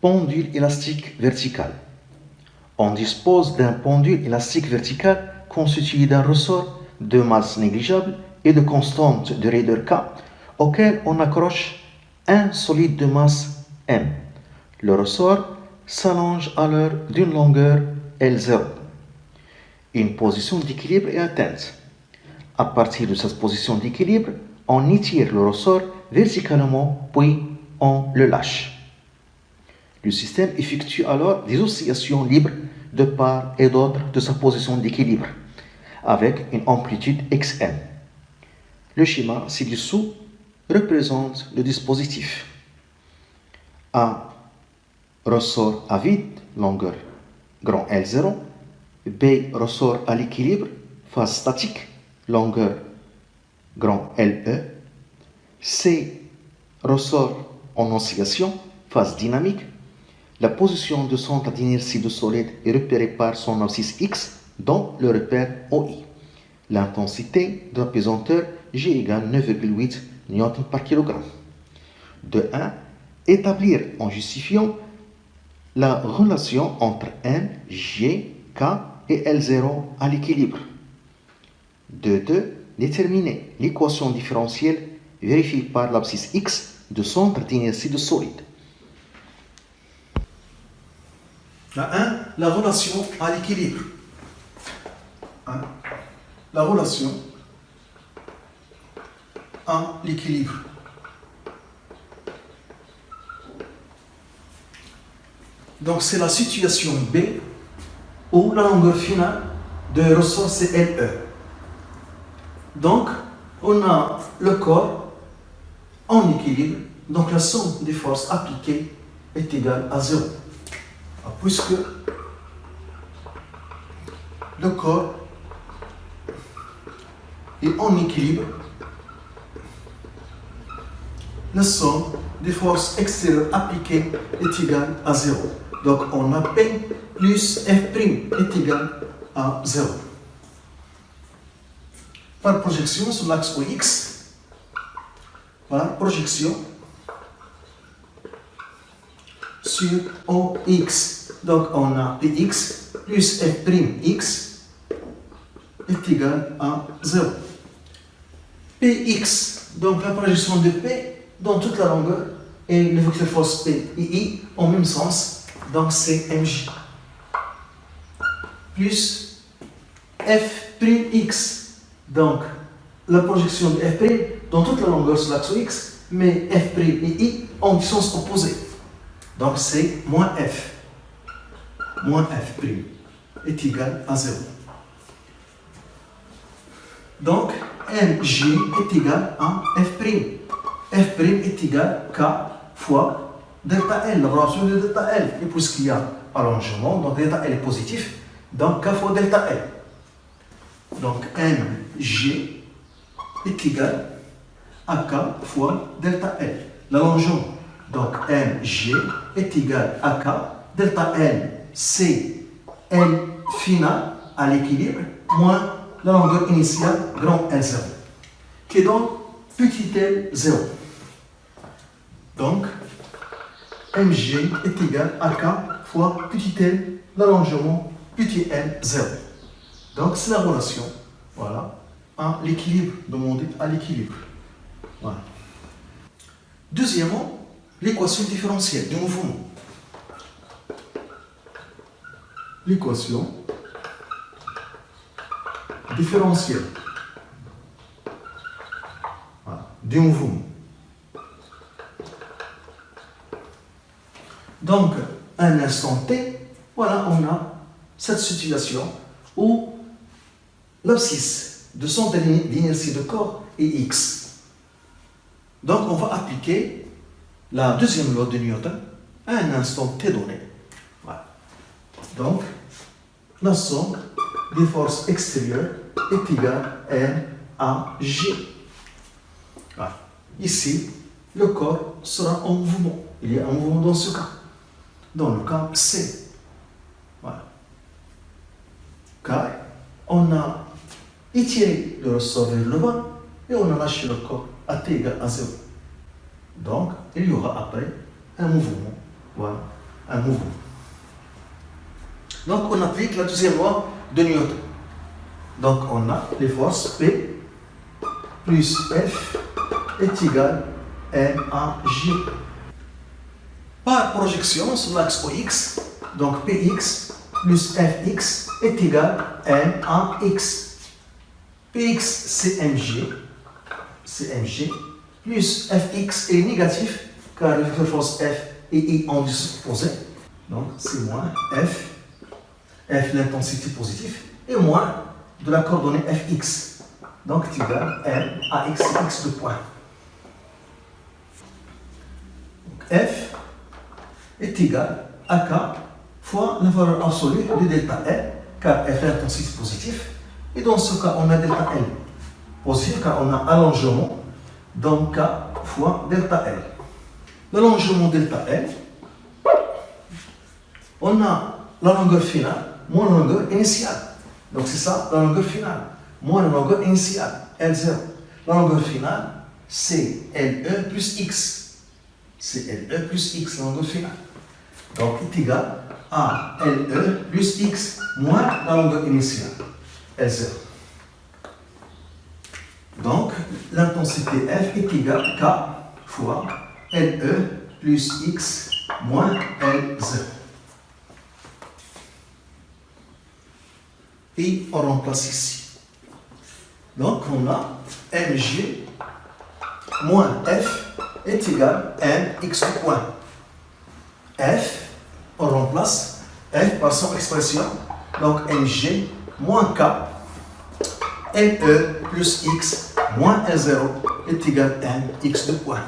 Pendule élastique vertical. On dispose d'un pendule élastique vertical constitué d'un ressort de masse négligeable et de constante de raideur K auquel on accroche un solide de masse M. Le ressort s'allonge alors d'une longueur L0. Une position d'équilibre est atteinte. À partir de cette position d'équilibre, on étire le ressort verticalement, puis on le lâche. Le système effectue alors des oscillations libres de part et d'autre de sa position d'équilibre, avec une amplitude xm. Le schéma ci-dessous représente le dispositif. A. Ressort à vide, longueur grand L0. B. Ressort à l'équilibre, phase statique, longueur grand LE. C. Ressort en oscillation, phase dynamique. La position de centre d'inertie du solide est repérée par son abscisse X, dont le repère OI. L'intensité de la pesanteur G égale 9,8 N par kg. De 1. Établir en justifiant la relation entre M, G, K et L0 à l'équilibre. De 2. Déterminer l'équation différentielle vérifiée par l'abscisse X du centre d'inertie du solide. La 1, la relation à l'équilibre. La relation à l'équilibre. Donc c'est la situation B où la longueur finale de ressort c'est LE. Donc on a le corps en équilibre, donc la somme des forces appliquées est égale à 0. Puisque le corps est en équilibre, la somme des forces extérieures appliquées est égale à 0. Donc on a P plus F' est égal à 0. Par projection sur l'axe OX, par projection sur OX. Donc on a Px plus F'x est égal à 0. Px, donc la projection de P dans toute la longueur et le vecteur force P et I en même sens, donc c'est Mj. Plus F'x, donc la projection de F' dans toute la longueur sur l'axe X, mais F' et I en sens opposé. Donc c'est moins F. Moins F' est égal à 0. Donc, Mg est égal à F'. F' est égal à K fois delta L, la relation de delta L. Et puisqu'il y a allongement, donc delta L est positif, donc K fois delta L. Donc, Mg est égal à K fois delta L. L'allongement, donc Mg est égal à K delta L. C'est L final à l'équilibre moins la longueur initiale grand L0 qui est donc petit L0. Donc Mg est égal à K fois petit L, l'allongement petit L0. Donc c'est la relation, voilà, à l'équilibre, demandé à l'équilibre. Voilà. Deuxièmement, l'équation différentielle du mouvement. L'équation différentielle du mouvement. Donc, à un instant T, voilà, on a cette situation où l'abscisse de centre d'inertie de corps est X. Donc, on va appliquer la deuxième loi de Newton à un instant T donné. Voilà. Donc, la somme des forces extérieures est égale à G. Voilà. Ici, le corps sera en mouvement. Il y a un mouvement dans ce cas. Dans le cas C. Voilà. Car on a étiré le ressort vers le bas et on a lâché le corps à T égale à 0. Donc, il y aura après un mouvement. Voilà. un mouvement. Donc on applique la deuxième loi de Newton. Donc on a les forces P plus F est égal à J. Par projection sur l'axe OX, donc Px plus Fx est égal à X. Px c'est mg plus Fx est négatif car le vecteur force F et I ont dû s'opposer. Donc c'est moins F l'intensité positive, et moins de la coordonnée Fx. Donc c'est égal à X de point. Donc, F est égal à K fois la valeur absolue de delta L, car F est l'intensité positive, et dans ce cas on a delta L positif car on a allongement, donc K fois delta L. L'allongement delta L, on a la longueur finale moins la longueur initiale. Donc c'est ça la longueur finale, moins la longueur initiale, L0. La longueur finale, c'est LE plus X. C'est LE plus X, la longueur finale. Donc est égal à LE plus X moins la longueur initiale, L0. Donc l'intensité F est égale à K fois LE plus X moins L0. Et on remplace ici. Donc on a mg moins F est égal à mx du point. F, on remplace F par son expression. Donc mg moins K LE plus X moins L0 est égal à mx de point.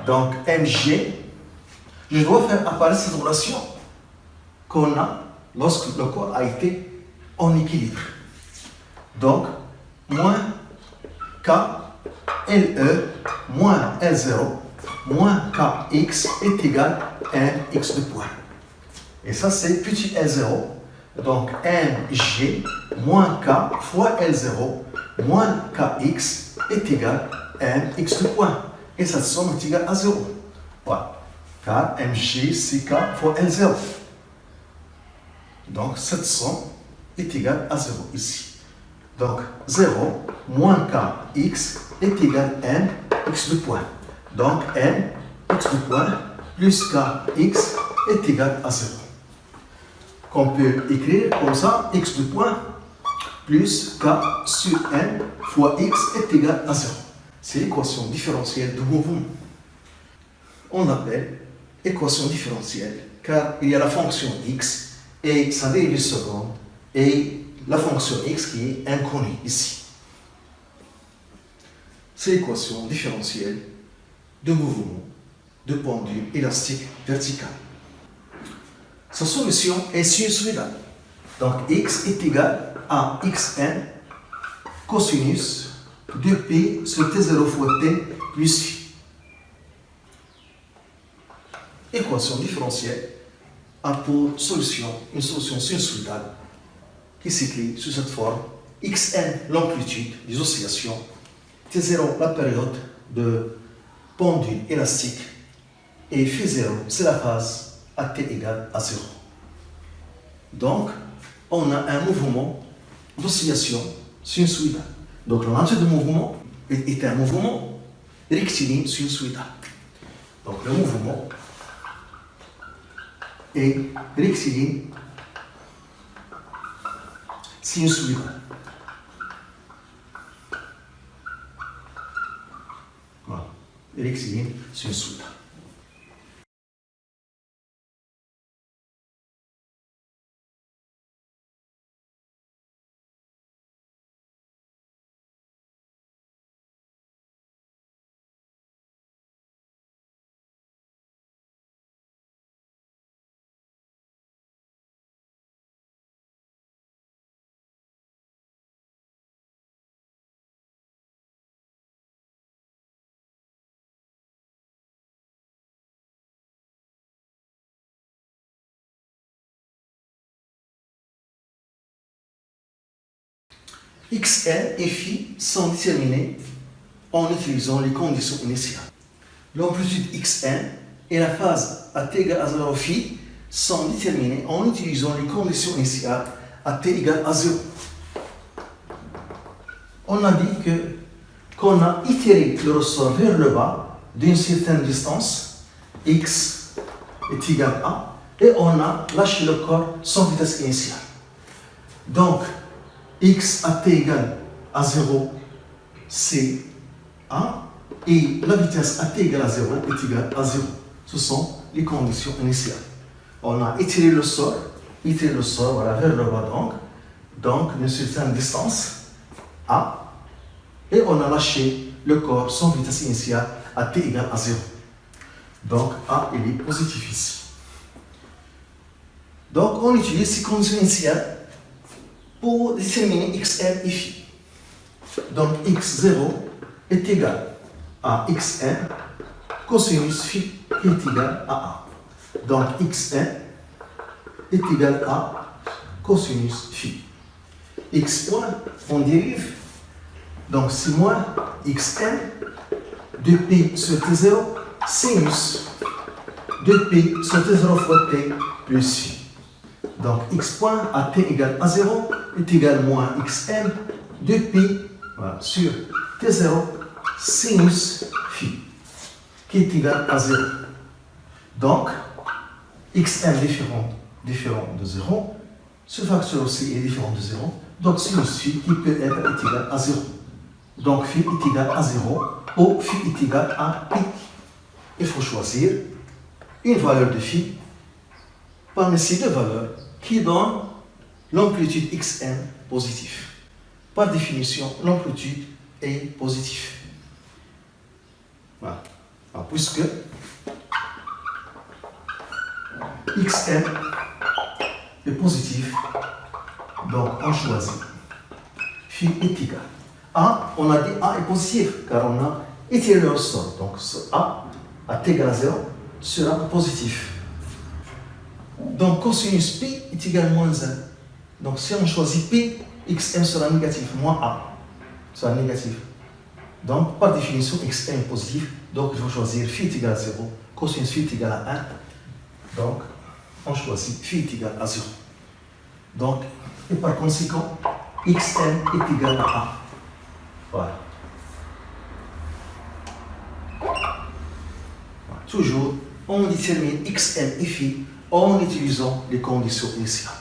Donc mg, je dois faire apparaître cette relation qu'on a lorsque le corps a été en équilibre. Donc, moins K LE moins L0 moins KX est égal à mx de point. Et ça, c'est petit L0. Donc, mg moins K fois L0 moins KX est égal à mx de point. Et cette somme est égale à 0. Voilà. Car mg, c'est K fois L0. Donc, cette somme est égal à 0 ici. Donc 0 moins kx est égal à n x de point. Donc n x de point plus kx est égal à 0. Qu'on peut écrire comme ça, x de point plus k sur n fois x est égal à 0. C'est l'équation différentielle de mouvement. On l'appelle équation différentielle car il y a la fonction x et sa dérivée seconde et la fonction x qui est inconnue ici. C'est l'équation différentielle de mouvement de pendule élastique verticale. Sa solution est sinusoïdale. Donc x est égal à xn cosinus 2p sur t0 fois t plus phi. Équation différentielle a pour solution une solution sinusoïdale qui s'écrit sous cette forme xn l'amplitude des oscillations, t0 la période de pendule élastique et phi0 c'est la phase à t égale à 0. Donc on a un mouvement d'oscillation sinusoïdale. Donc la nature du mouvement est un mouvement rectiligne sinusoïdal. Donc le mouvement est rectiligne sinusoïdal. Voilà, rectiligne sinusoïdal. Xn et phi sont déterminés en utilisant les conditions initiales. L'amplitude Xn et la phase à t égale à 0 phi sont déterminées en utilisant les conditions initiales à t égale à 0. On a dit qu'on a itéré le ressort vers le bas d'une certaine distance, x est égal à, et on a lâché le corps sans vitesse initiale. Donc, x à t égale à 0, c'est 1, et la vitesse à t égale à 0 est égale à 0. Ce sont les conditions initiales. On a étiré le sort voilà, vers le bas donc d'une certaine distance, a, et on a lâché le corps sans vitesse initiale à t égale à 0. Donc a, il est positif ici. Donc on utilise ces conditions initiales pour déterminer xn et phi. Donc x0 est égal à xn cosinus phi qui est égal à a. Donc xn est égal à cosinus phi. X point, on dérive. Donc c'est moins xn de pi sur t0 sinus de pi sur t0 fois t plus phi. Donc x point à t égale à 0 est égal moins xn de pi voilà, sur t0 sinus phi qui est égal à 0. Donc xn différent de 0, ce facteur aussi est différent de 0, donc sinus phi qui peut être égal à 0. Donc phi est égal à 0 ou phi est égal à pi. Il faut choisir une valeur de phi parmi ces deux valeurs qui donne l'amplitude xn positif. Par définition, l'amplitude est positive. Voilà. Alors, puisque xn est positif, donc on choisit phi est égal. A, on a dit A est positif car on a étiré le ressort. Donc ce A à t égale à 0 sera positif. Donc cosinus pi est égal à moins 1. Donc si on choisit pi, xn sera négatif, moins A sera négatif. Donc par définition, xn est positif. Donc il faut choisir phi est égal à 0, cosinus phi est égal à 1. Donc on choisit phi est égal à 0. Donc, et par conséquent, xn est égal à A. Voilà. Toujours, on détermine xn et phi en utilisant les conditions initiales.